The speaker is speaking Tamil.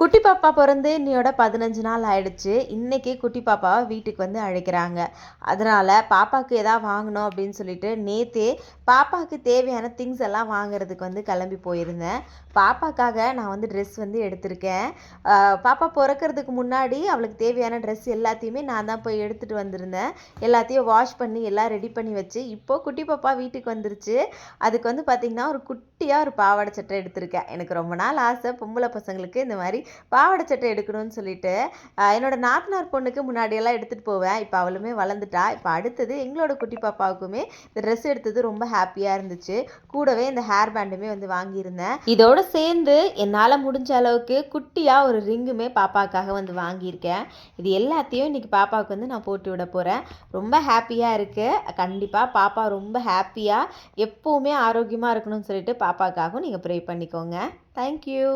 குட்டி பாப்பா பிறந்து இன்னையோட 15 நாள் ஆயிடுச்சு. இன்னைக்கு குட்டி பாப்பாவை வீட்டுக்கு வந்து அழைக்கிறாங்க. அதனால் பாப்பாவுக்கு எதாவது வாங்கணும் அப்படின்னு சொல்லிட்டு நேற்றே பாப்பாவுக்கு தேவையான திங்ஸ் எல்லாம் வாங்குறதுக்கு வந்து கிளம்பி போயிருந்தேன். பாப்பாக்காக நான் வந்து ட்ரெஸ் வந்து எடுத்திருக்கேன். பாப்பா பிறக்கிறதுக்கு முன்னாடி அவளுக்கு தேவையான ட்ரெஸ் எல்லாத்தையுமே நான் தான் போய் எடுத்துகிட்டு வந்திருந்தேன். எல்லாத்தையும் வாஷ் பண்ணி எல்லாம் ரெடி பண்ணி வச்சு இப்போது குட்டி பாப்பா வீட்டுக்கு வந்துருச்சு. அதுக்கு வந்து பார்த்திங்கன்னா ஒரு குட்டியாக ஒரு பாவாடை சட்டை எடுத்திருக்கேன். எனக்கு ரொம்ப நாள் ஆசை பொம்பளை பசங்களுக்கு இந்த மாதிரி பாவாடை சட்டை எடுக்கணும்னு சொல்லிட்டு என்னோட நாத்தனார் பொண்ணுக்கு முன்னாடியெல்லாம் எடுத்துகிட்டு போவேன். இப்போ அவளுமே வளர்ந்துட்டா. இப்போ அடுத்தது எங்களோட குட்டி பாப்பாவுக்குமே இந்த ட்ரெஸ் எடுத்தது ரொம்ப ஹாப்பியாக இருந்துச்சு. கூடவே இந்த ஹேர் பேண்டுமே வந்து வாங்கியிருந்தேன். இதோடு சேர்ந்து என்னால் முடிஞ்ச அளவுக்கு குட்டியாக ஒரு ரிங்குமே பாப்பாவுக்காக வந்து வாங்கியிருக்கேன். இது எல்லாத்தையும் இன்றைக்கி பாப்பாவுக்கு வந்து நான் போட்டு விட போகிறேன். ரொம்ப ஹாப்பியாக இருக்குது. கண்டிப்பாக பாப்பா ரொம்ப ஹாப்பியாக எப்போவுமே ஆரோக்கியமாக இருக்கணும்னு சொல்லிட்டு பாப்பாவுக்காகவும் நீங்கள் ப்ரே பண்ணிக்கோங்க. தேங்க்யூ.